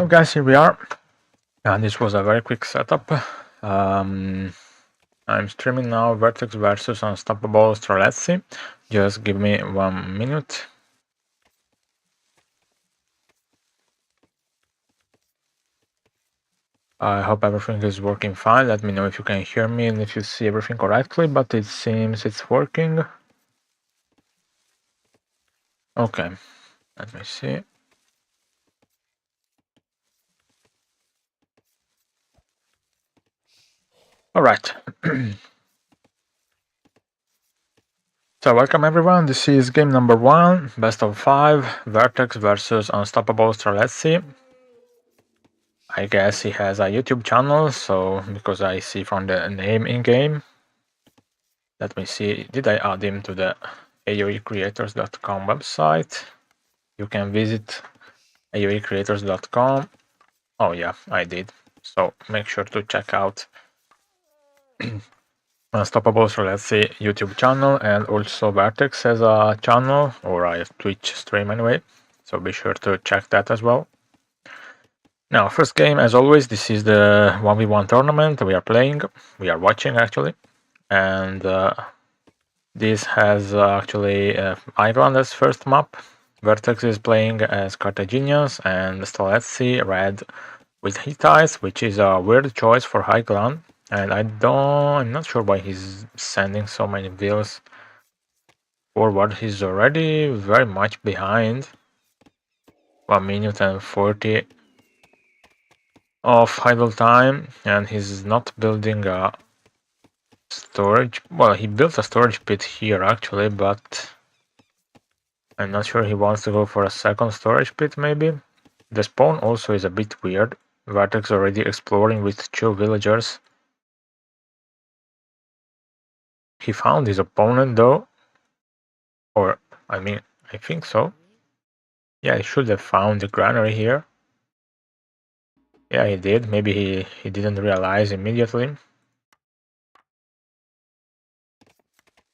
Hello guys, here we are. And this was a very quick setup. I'm streaming now Vertex versus UnstoppableStreletsy. Just give me 1 minute. I hope everything is working fine. Let me know if you can hear me and if you see everything correctly, but it seems it's working. Okay, let me see. Alright. So welcome everyone, this is game number 1, best of 5, Vertex versus UnstoppableStreletsy. I guess he has a YouTube channel, so because I see from the name in game. Let me see, did I add him to the aoecreators.com website? You can visit aoecreators.com. Oh yeah, I did. So make sure to check out UnstoppableStreletsy YouTube channel, and also Vertex has a channel or a Twitch stream anyway. So be sure to check that as well. Now, first game, as always, this is the 1v1 tournament we are playing. We are watching actually, and this has actually Ireland as first map. Vertex is playing as Carthaginians, and Streletsy red with Hittites, which is a weird choice for high ground. And I'm not sure why he's sending so many villas forward. He's already very much behind. 1 minute and 40 of idle time, and he's not building a storage. Well, he built a storage pit here actually, but I'm not sure he wants to go for a second storage pit maybe. The spawn also is a bit weird. Vertex already exploring with 2 villagers. He found his opponent though. Or, I mean, I think so. Yeah, he should have found the granary here. Yeah, he did. Maybe he didn't realize immediately.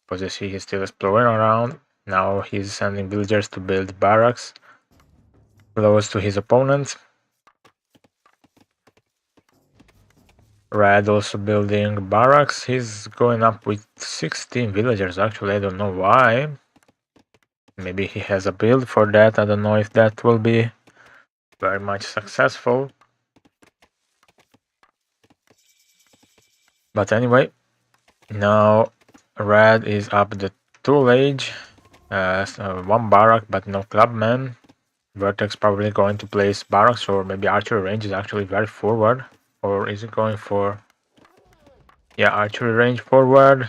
Because you see he's still exploring around. Now he's sending villagers to build barracks close to his opponent. Red also building barracks. He's going up with 16 villagers actually. I don't know why. Maybe he has a build for that. I don't know if that will be very much successful. But anyway, now red is up the 2 age. So 1 barrack but no clubman. Vertex probably going to place barracks, or maybe archery range is actually very forward. Or is it going for... Yeah, archery range forward.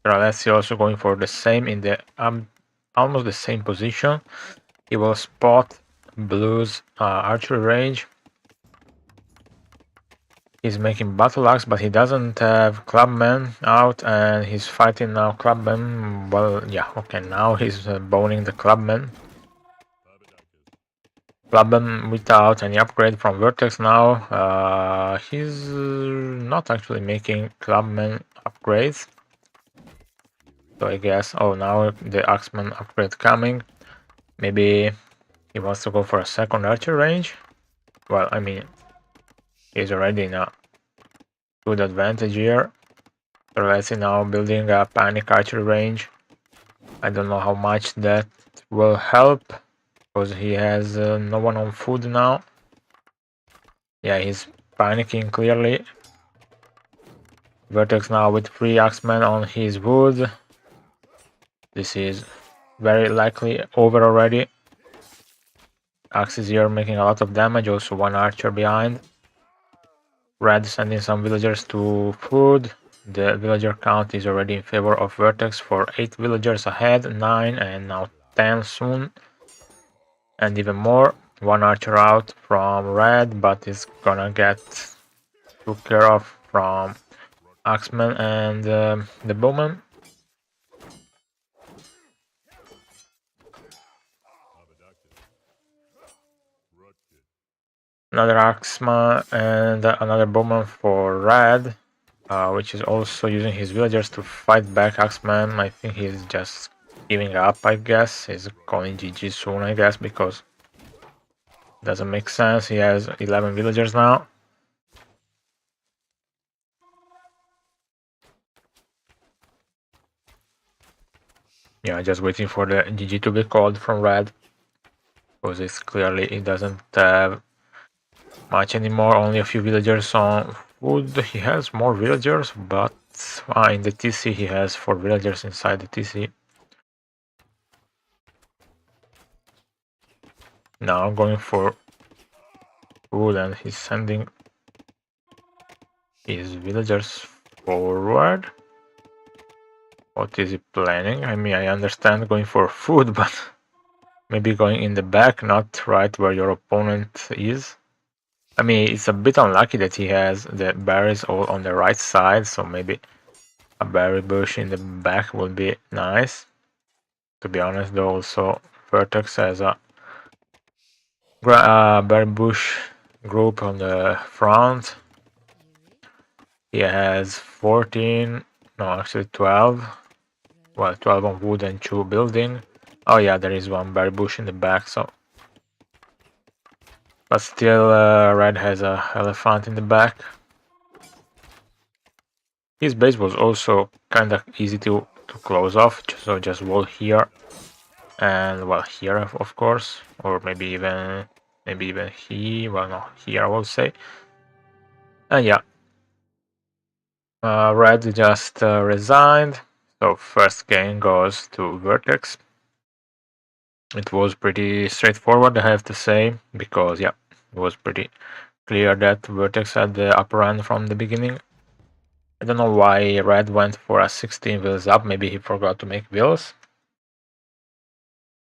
Streletsy also going for the same in the almost the same position. He will spot blue's archery range. He's making battle axe, but he doesn't have clubman out, and he's fighting now clubman. Well, yeah, okay, now he's boning the clubman. Clubman without any upgrade from Vertex now. He's not actually making clubman upgrades. So I guess, oh, now the axeman upgrade coming. Maybe he wants to go for a second archer range. Well, I mean, he's already in a good advantage here. So let's see now building a panic archer range. I don't know how much that will help, because he has no one on food now. Yeah, he's panicking clearly. Vertex now with 3 axemen on his wood. This is very likely over already. Axes here making a lot of damage, also 1 archer behind. Red sending some villagers to food. The villager count is already in favor of Vertex for 8 villagers ahead, 9 and now 10 soon. And even more. 1 archer out from red, but is gonna get took care of from axeman and the bowman. Another axeman and another bowman for red, which is also using his villagers to fight back axeman. I think he's just giving up, I guess. He's calling GG soon, I guess, because Doesn't make sense. He has 11 villagers now. Yeah, just waiting for the GG to be called from red. Because it's clearly it doesn't have much anymore. Only a few villagers on food. He has more villagers, but in the TC he has 4 villagers inside the TC. Now going for food, and he's sending his villagers forward. What is he planning? I mean, I understand going for food, but maybe going in the back, not right where your opponent is. I mean, it's a bit unlucky that he has the berries all on the right side, so maybe a berry bush in the back would be nice. To be honest, though, also Vertex has a berry bush group on the front. He has 14, no, actually 12. Well, 12 on wood and 2 building. Oh yeah, there is one berry bush in the back, so. But still, red has a elephant in the back. His base was also kind of easy to close off, so just wall here, and well here of course, or maybe even here. Well, no, here I will say. And yeah, red just resigned. So first game goes to Vertex. It was pretty straightforward, I have to say, because yeah, it was pretty clear that Vertex had the upper hand from the beginning. I don't know why red went for a 16 wheels up. Maybe he forgot to make wheels.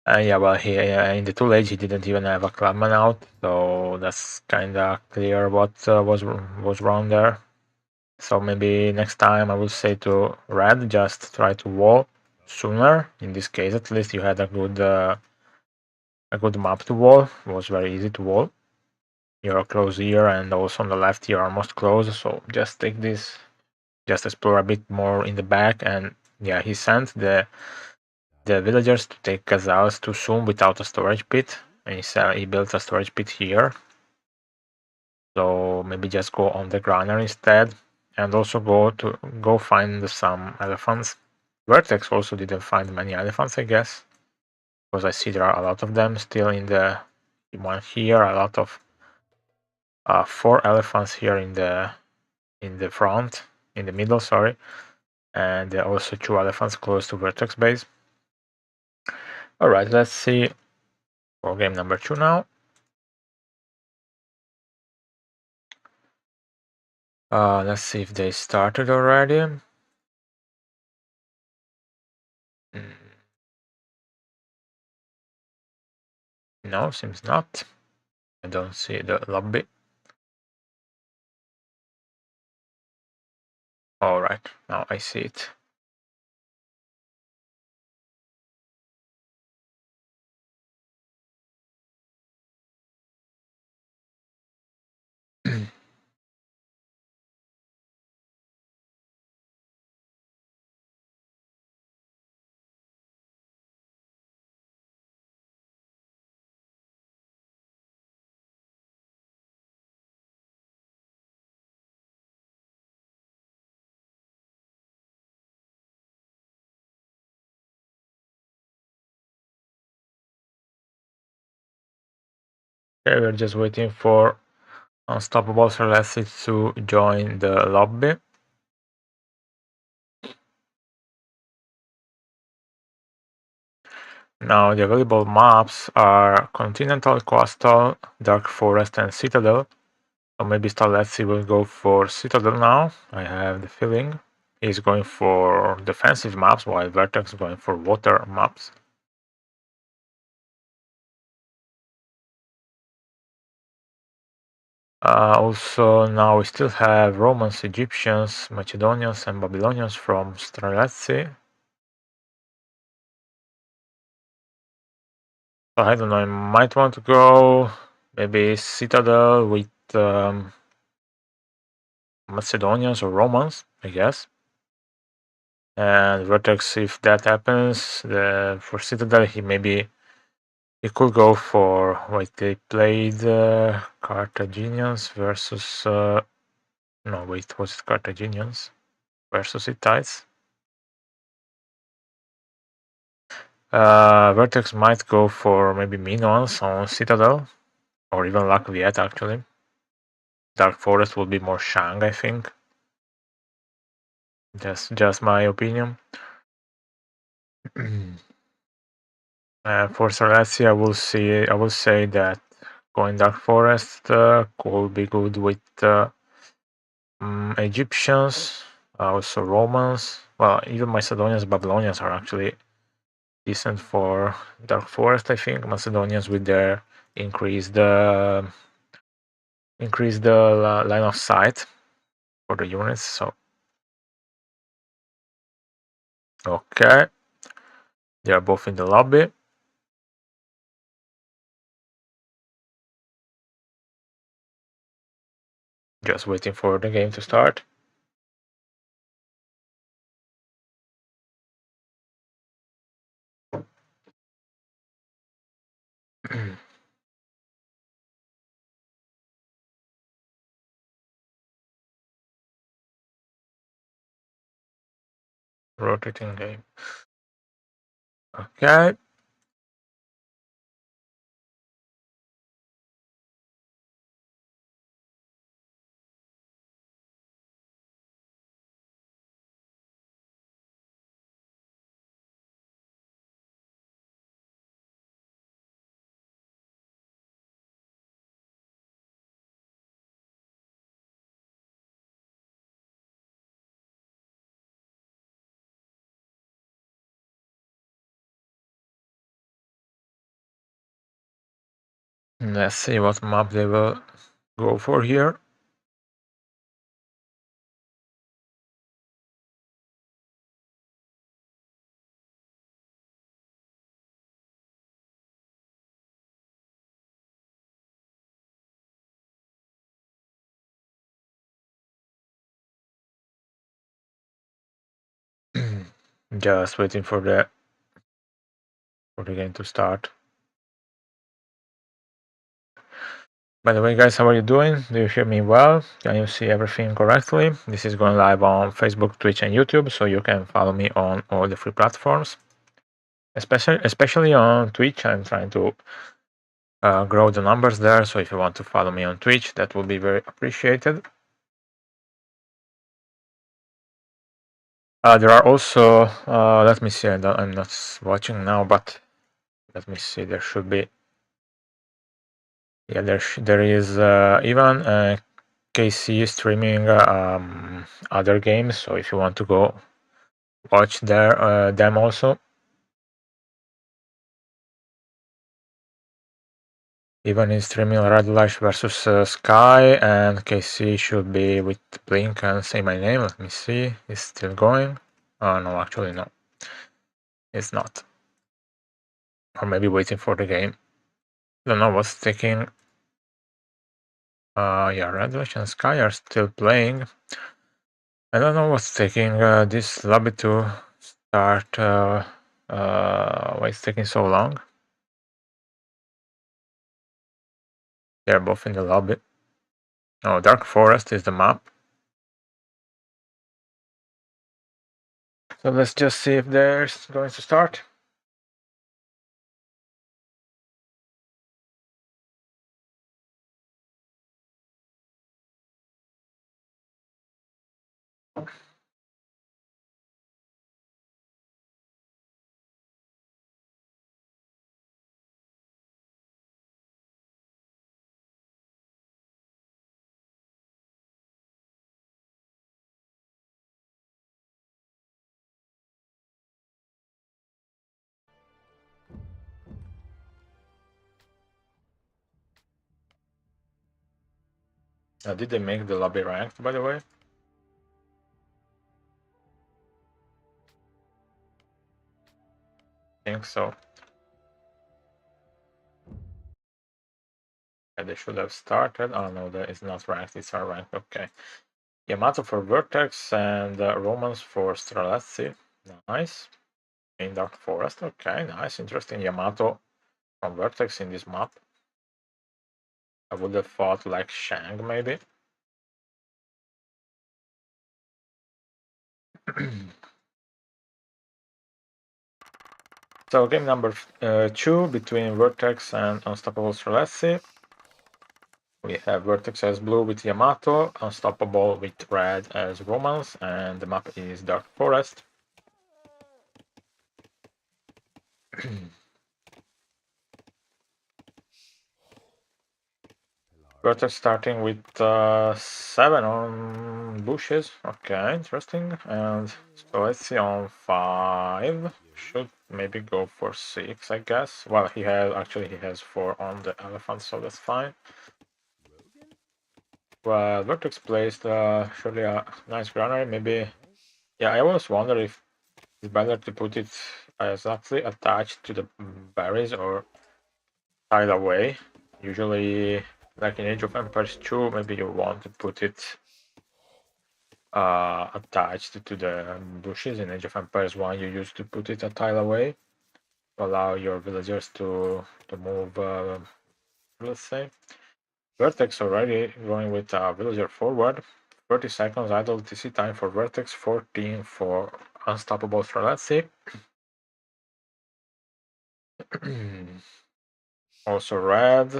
Yeah, well, he in the 2 age he didn't even have a clubman out, so that's kind of clear what was wrong there. So maybe next time I will say to red, just try to wall sooner. In this case, at least you had a good map to wall. It was very easy to wall. You're close here, and also on the left you're almost close. So just take this, just explore a bit more in the back, and yeah, he sent the villagers to take Gazelles too soon without a storage pit, and he built a storage pit here. So maybe just go on the granary instead, and also go find some elephants. Vertex also didn't find many elephants, I guess, because I see there are a lot of them still in the one here. A lot of 4 elephants here in the front, in the middle, sorry, and there are also 2 elephants close to Vertex base. All right, let's see for game number 2 now. Let's see if they started already. No, seems not. I don't see the lobby. All right, now I see it. Okay, we're just waiting for UnstoppableStreletsy to join the lobby. Now the available maps are Continental, Coastal, Dark Forest, and Citadel. So maybe Streletsy will go for Citadel now. I have the feeling he's going for defensive maps, while Vertex is going for water maps. Also, now we still have Romans, Egyptians, Macedonians, and Babylonians from Streletsy. So I don't know, I might want to go maybe Citadel with Macedonians or Romans, I guess. And Vertex, if that happens, for Citadel, he maybe He could go for, wait, they played Carthaginians versus, no, wait, was it Carthaginians versus Hittites? Vertex might go for maybe Minoans on Citadel, or even Lac actually. Dark Forest will be more Shang, I think. Just my opinion. For Streletsy, I will say that going Dark Forest could be good with Egyptians, also Romans. Well, even Macedonians, Babylonians are actually decent for Dark Forest. I think Macedonians with their increased line of sight for the units. So okay, they are both in the lobby. Just waiting for the game to start. Rotating game. Okay. Let's see what map they will go for here. Just waiting for the game to start. By the way, guys, how are you doing? Do you hear me well? Can you see everything correctly? This is going live on Facebook, Twitch, and YouTube, so you can follow me on all the free platforms. Especially on Twitch, I'm trying to grow the numbers there. So if you want to follow me on Twitch, that will be very appreciated. There are also, let me see, I'm not watching now, but let me see, there should be, yeah, there is even KC streaming other games, so if you want to go watch them also. Even is streaming Red Lash versus Sky, and KC should be with Blink and Say My Name. Let me see, it's still going. Oh no, actually no, it's not. Or maybe waiting for the game. Don't know what's taking. Yeah, Red Lash and Sky are still playing. I don't know what's taking this lobby to start. Why it's taking so long? They're both in the lobby. Oh, Dark Forest is the map. So let's just see if they're going to start. Did they make the lobby ranked, by the way? I think so. Yeah, they should have started. Oh no, that is not ranked. It's unranked. Okay. Yamato for Vertex and Romans for Streletsy. Nice. In Dark Forest. Okay, nice. Interesting. Yamato from Vertex in this map. I would have thought like Shang maybe. So game number 2 between Vertex and UnstoppableStreletsy. We have Vertex as blue with Yamato, Unstoppable with red as Romance, and the map is Dark Forest. Vertex starting with 7 on bushes. Okay, interesting. And Streletsy on 5. Should maybe go for 6, I guess. Well, he has 4 on the elephant, so that's fine. Well, Vertex placed surely a nice granary. Maybe, yeah, I always wonder if it's better to put it exactly attached to the berries or tied away. Usually, like in Age of Empires 2, maybe you want to put it attached to the bushes. In Age of Empires 1, you used to put it a tile away to allow your villagers to move, let's say. Vertex already going with a villager forward. 30 seconds idle TC time for Vertex, 14 for UnstoppableStreletsy. Also red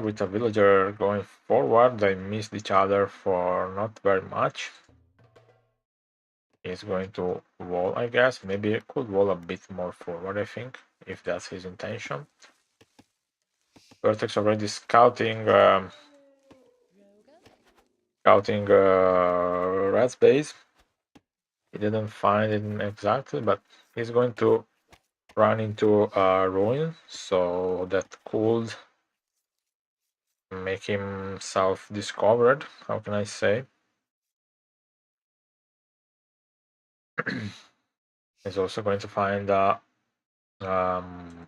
with a villager going forward. They missed each other for not very much. He's going to wall, I guess. Maybe it could wall a bit more forward, I think, if that's his intention. Vertex already scouting Red's base. He didn't find it exactly, but he's going to run into a ruin, so that could make him self-discovered. How can I say? He's also going to find a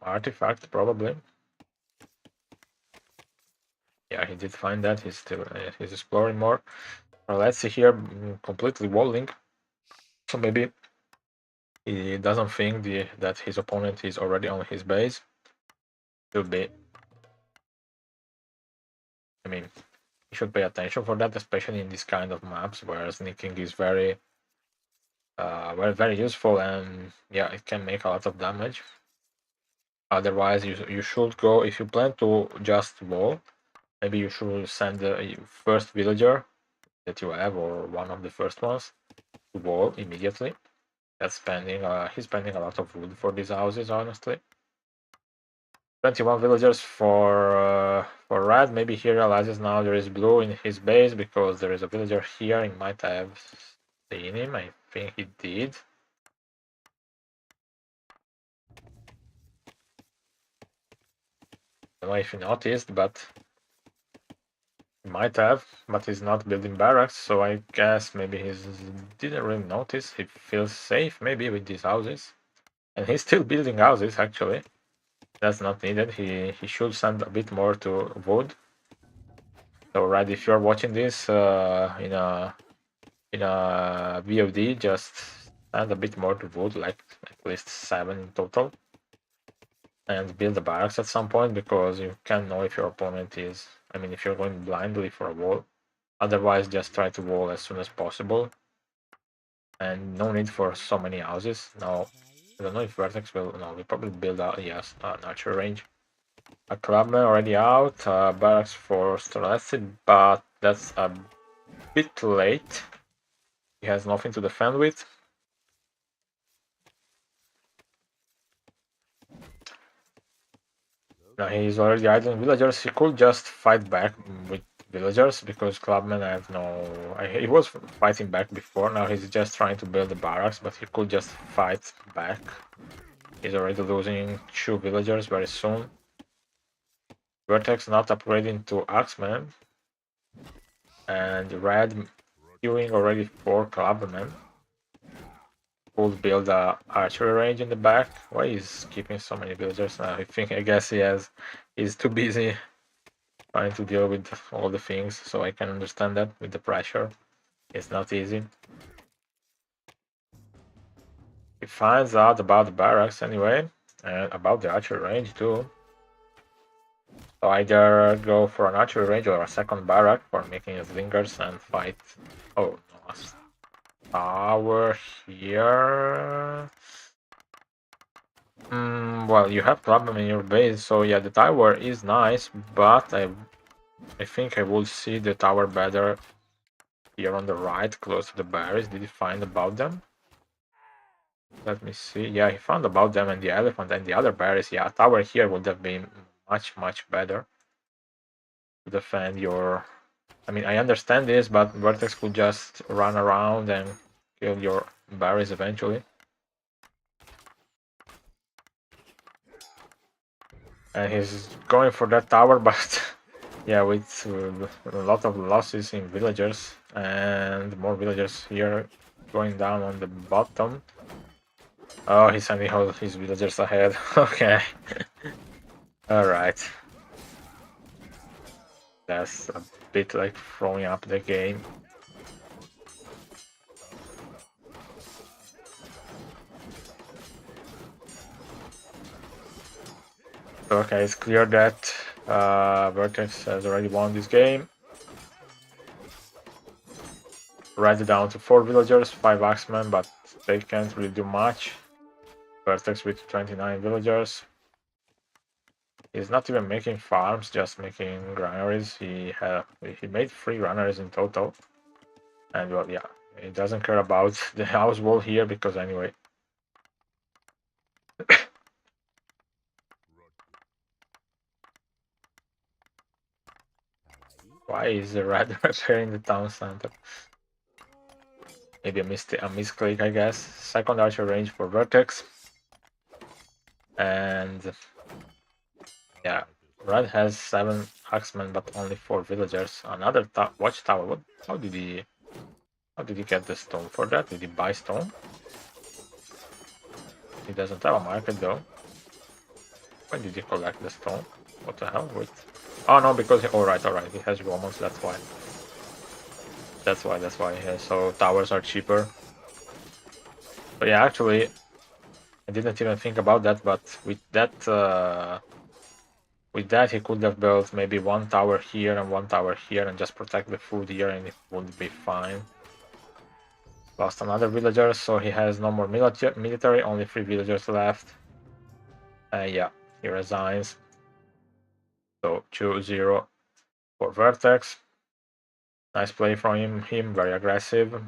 artifact, probably. Yeah, he did find that. He's still he's exploring more. Well, let's see here, completely walling. So maybe he doesn't think that his opponent is already on his base. Should be. I mean, you should pay attention for that, especially in this kind of maps where sneaking is very useful, and yeah, it can make a lot of damage. Otherwise, you should go, if you plan to just wall, maybe you should send the first villager that you have, or one of the first ones, to wall immediately. That's spending he's spending a lot of wood for these houses, honestly. 21 villagers for red. Maybe he realizes now there is blue in his base because there is a villager here. He might have seen him. I think he did. I don't know if he noticed, but he might have. But he's not building barracks, so I guess maybe he didn't really notice. He feels safe maybe with these houses, and he's still building houses actually. That's not needed. He should send a bit more to wood. So Red, if you're watching this in a VOD, just add a bit more to wood, like at least 7 in total, and build a barracks at some point, because you can't know if your opponent is, I mean, if you're going blindly for a wall. Otherwise, just try to wall as soon as possible, and no need for so many houses. Now, I don't know if Vertex will, no, we probably build out, yes, an archer range. A clubman already out, barracks for Streletsy, but that's a bit late. He has nothing to defend with. Now he's already idling villagers. He could just fight back with villagers, because clubmen have no... He was fighting back before, now he's just trying to build the barracks, but he could just fight back. He's already losing 2 villagers very soon. Vertex not upgrading to Axeman. And Red queuing already 4 clubmen. Could build a archery range in the back. Why is keeping so many villagers now? I guess he's too busy trying to deal with all the things, so I can understand that with the pressure. It's not easy. He finds out about the barracks anyway, and about the archer range too. So either go for an archery range or a second barrack for making slingers and fight. Oh no, a tower here. Well, you have problem in your base, so yeah, the tower is nice, but I think I will see the tower better here on the right, close to the berries. Did you find about them? Let me see. Yeah, he found about them and the elephant and the other berries. Yeah, a tower here would have been much better to defend your... I mean, I understand this, but Vertex could just run around and kill your berries eventually. And he's going for that tower, but yeah, with a lot of losses in villagers and more villagers here going down on the bottom. Oh, he's sending all his villagers ahead. Okay. Alright. That's a bit like throwing up the game. Okay, it's clear that Vertex has already won this game. Red down to 4 villagers, 5 axemen, but they can't really do much. Vertex with 29 villagers. He's not even making farms, just making granaries. He made 3 granaries in total. And well, yeah, he doesn't care about the house wall here because anyway. Why is the red repairing the town center? Maybe a misclick, I guess. Second archer range for Vertex. And yeah, red has 7 axemen but only 4 villagers. Another watchtower. What? How did he get the stone for that? Did he buy stone? He doesn't have a market though. When did he collect the stone? What the hell? Wait. Oh no, because alright, he has Romans, that's why. That's why. Yeah, so towers are cheaper. But yeah, actually, I didn't even think about that, but with that he could have built maybe 1 tower here and 1 tower here and just protect the food here and it would be fine. Lost another villager, so he has no more military, only 3 villagers left. Yeah, he resigns. So 2-0 for Vertex. Nice play from him, very aggressive.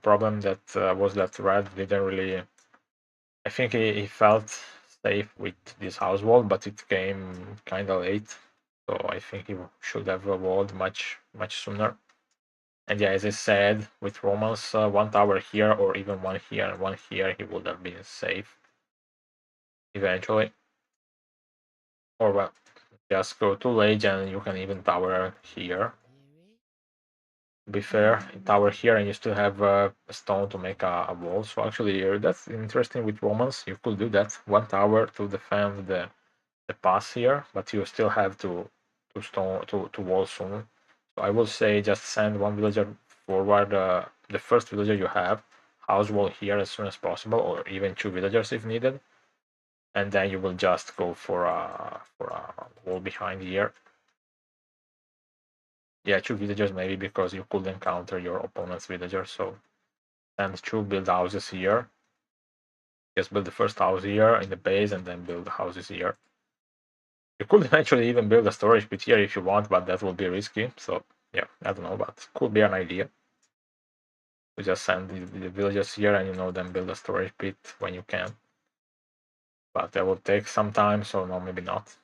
Problem that was that red didn't really... I think he felt safe with this house wall, but it came kind of late. So I think he should have walled much sooner. And yeah, as I said, with Romans, 1 tower here or even 1 here and 1 here, he would have been safe eventually. Or well, just go too late and you can even tower here. To be fair, tower here and you still have a stone to make a wall. So actually, that's interesting with Romans. You could do that. 1 tower to defend the pass here, but you still have to wall soon. So I will say just send 1 villager forward, the first villager you have, house wall here as soon as possible, or even 2 villagers if needed, and then you will just go for a wall behind here. Yeah, 2 villagers maybe because you could encounter your opponent's villagers. So send 2 build houses here. Just build the first house here in the base and then build the houses here. You could eventually even build a storage pit here if you want, but that would be risky. So yeah, I don't know, but could be an idea. To just send the villagers here and then build a storage pit when you can. But that will take some time, so no, maybe not.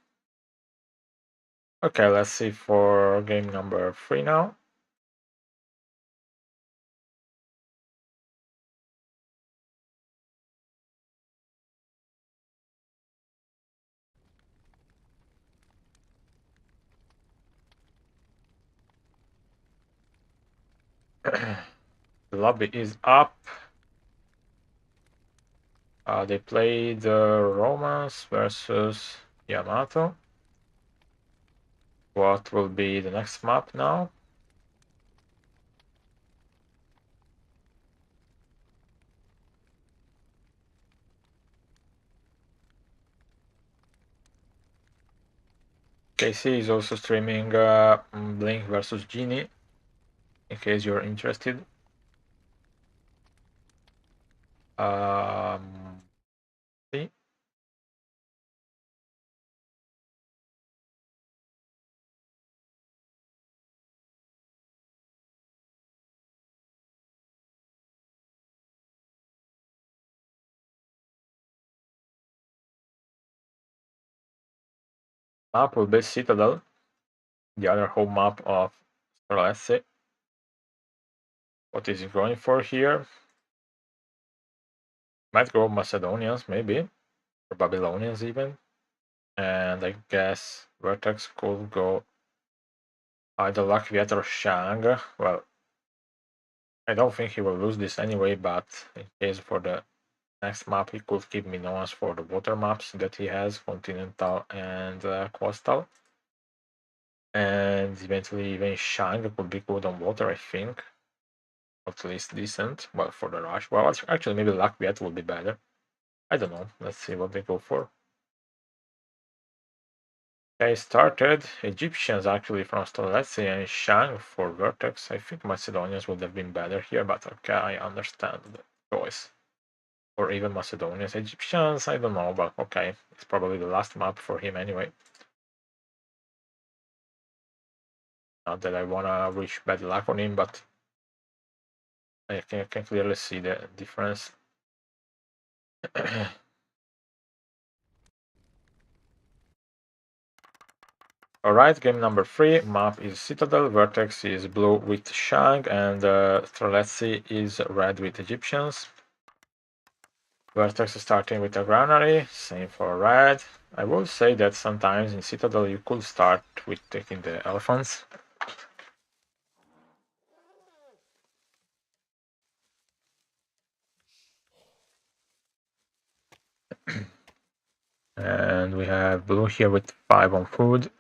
Okay, let's see for game number 3 now. The lobby is up. They played Romans versus Yamato. What will be the next map now? Casey is also streaming Blink versus Genie, in case you're interested. See? Map will be Citadel, the other home map of Streletsy. What is he going for here? Might go Macedonians, maybe, or Babylonians even. And I guess Vertex could go either Latvia or Shang. Well, I don't think he will lose this anyway, but in case for the next map, he could keep Minoans for the water maps that he has, Continental and Coastal. And eventually even Shang could be good on water, I think. At least decent. Well, for the rush. Well, actually maybe Latvia will be better. I don't know. Let's see what they go for. Okay, started Egyptians actually from Streletsy and Shang for Vertex. I think Macedonians would have been better here, but okay, I understand the choice. Or even Macedonians. Egyptians, I don't know, but okay. It's probably the last map for him anyway. Not that I wanna wish bad luck on him, but I can clearly see the difference. Alright, game number 3. Map is Citadel, Vertex is blue with Shang, and Streletsy is red with Egyptians. Vertex is starting with a granary, same for red. I will say that sometimes in Citadel you could start with taking the elephants. And we have blue here with 5 on food.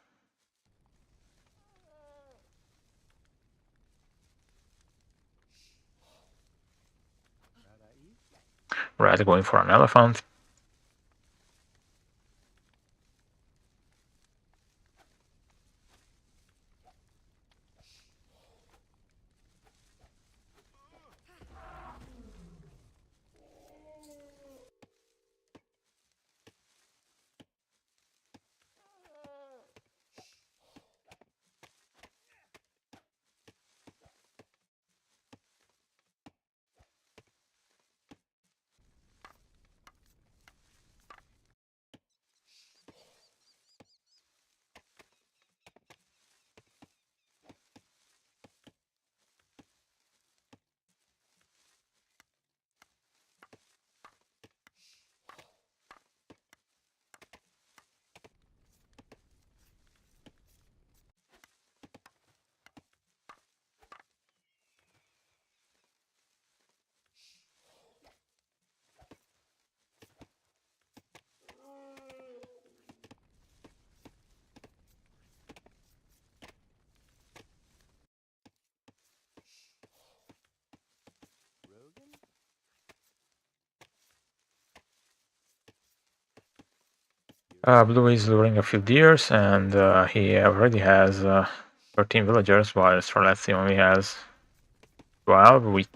Red going for an elephant. Blue is luring a few deers, and he already has 13 villagers, while Streletsy only has 12 with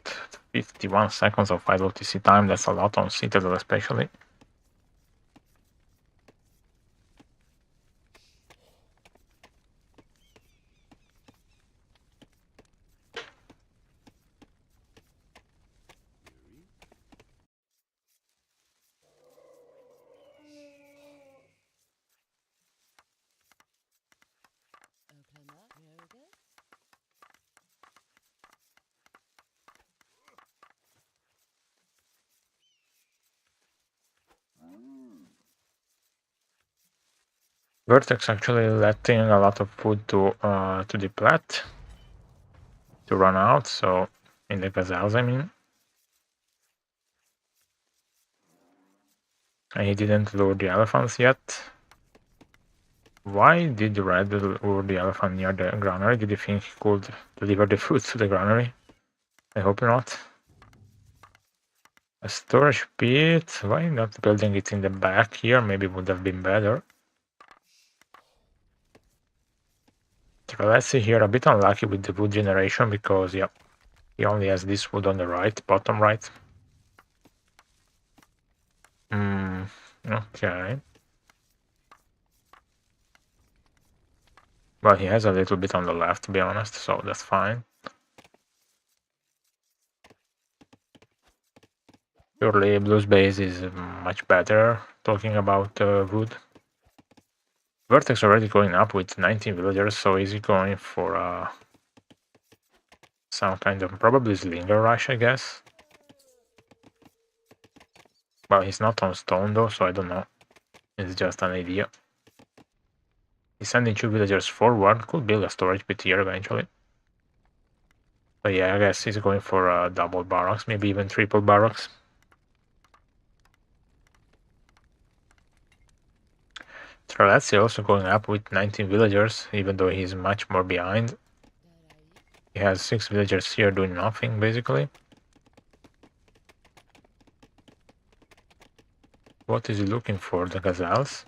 51 seconds of idle TC time. That's a lot on Citadel especially. Vertex actually letting a lot of food to deplete, to run out, so in the gazelles I mean. And he didn't lure the elephants yet. Why did Red lure the elephant near the granary? Did he think he could deliver the food to the granary? I hope not. A storage pit, why not building it in the back here? Maybe would have been better. Streletsy here a bit unlucky with the wood generation because, yeah, he only has this wood on the right, bottom right. Okay. Well, he has a little bit on the left, to be honest, so that's fine. Surely Blue's base is much better, talking about wood. Vertex already going up with 19 villagers, so is he going for some kind of probably slinger rush, I guess? Well, he's not on stone though, so I don't know. It's just an idea. He's sending 2 villagers forward, could build a storage pit here eventually. But yeah, I guess he's going for a double barracks, maybe even triple barracks. Streletsy also going up with 19 villagers, even though he's much more behind. He has 6 villagers here doing nothing, basically. What is he looking for? The gazelles?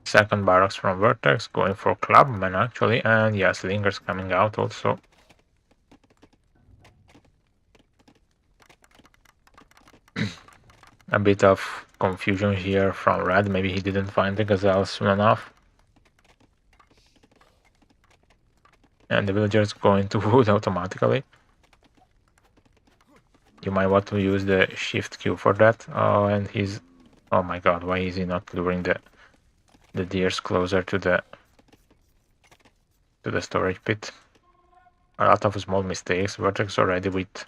Second barracks from Vertex, going for clubmen actually, and yes, Linger's coming out also. A bit of confusion here from Red, maybe he didn't find the gazelle soon enough. And the villagers go into wood automatically. You might want to use the shift Q for that. Oh, and he's... Oh my god, why is he not luring the deers closer to the storage pit? A lot of small mistakes. Vertex already with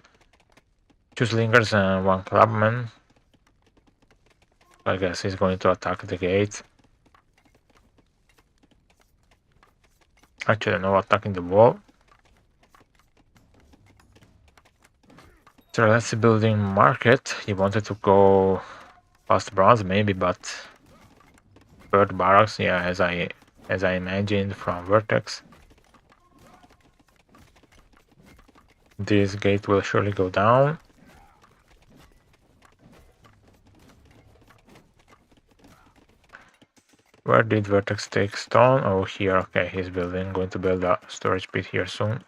2 slingers and 1 clubman. I guess he's going to attack the gate. Actually, no, attacking the wall. So let's see, building market. He wanted to go past bronze maybe, but third barracks, yeah, as I imagined from Vertex. This gate will surely go down. Where did Vertex take stone? Oh, here. Okay, he's building. Going to build a storage pit here soon.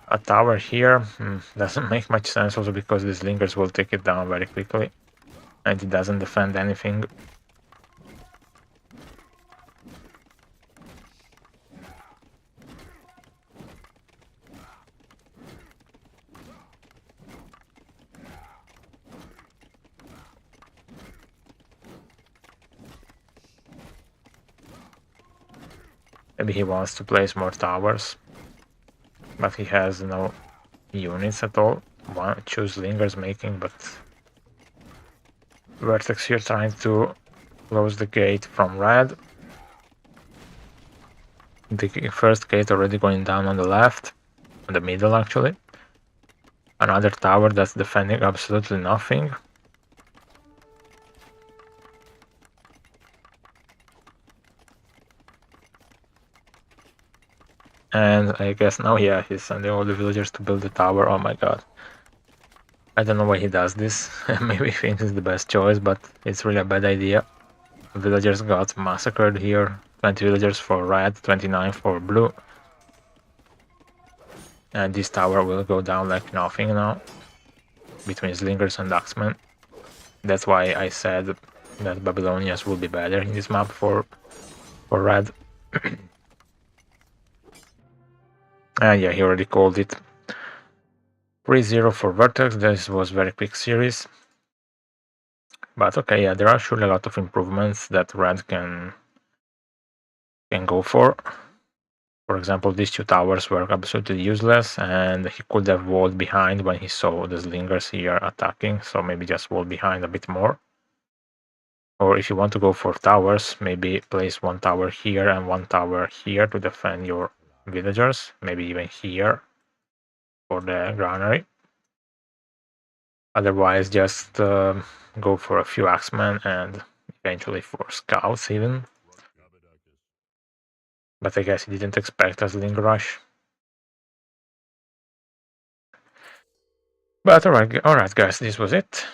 A tower here doesn't make much sense also because the slingers will take it down very quickly. And it doesn't defend anything. Maybe he wants to place more towers, but he has no units at all. Two slingers making, but Vertex here trying to close the gate from red. The first gate already going down on the left, on the middle actually. Another tower that's defending absolutely nothing. And I guess now, yeah, he's sending all the villagers to build the tower. Oh my god. I don't know why he does this. Maybe he thinks it's the best choice, but it's really a bad idea. Villagers got massacred here. 20 villagers for red, 29 for blue. And this tower will go down like nothing now. Between slingers and axemen. That's why I said that Babylonians will be better in this map for red. And yeah, he already called it. 3-0 for Vertex. This was very quick series. But okay, yeah, there are surely a lot of improvements that red can go for. For example, these 2 towers were absolutely useless, and he could have walled behind when he saw the slingers here attacking, so maybe just wall behind a bit more. Or if you want to go for towers, maybe place 1 tower here and 1 tower here to defend your villagers, maybe even here for the granary. Otherwise, just go for a few axemen and eventually for scouts even. But I guess he didn't expect us Link Rush. But alright guys, this was it.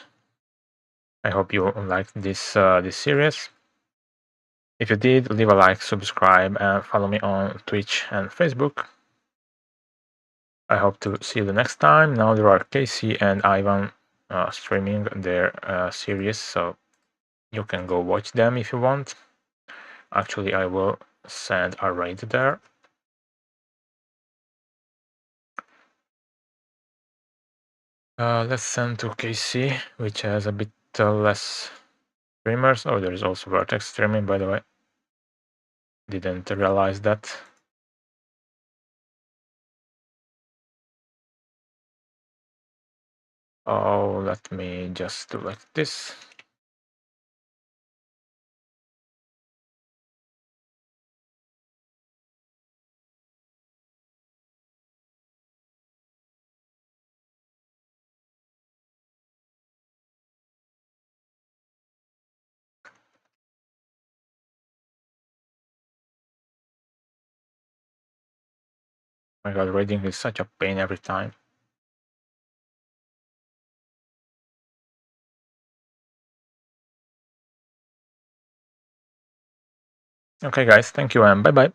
I hope you liked this this series. If you did, leave a like, subscribe, and follow me on Twitch and Facebook. I hope to see you the next time. Now there are Casey and Ivan streaming their series, so you can go watch them if you want. Actually, I will send a raid there. Let's send to Casey, which has a bit less streamers. Oh, there is also Vertex streaming, by the way. Didn't realize that. Oh, let me just do like this. My god, raiding is such a pain every time. Okay guys, thank you and bye bye.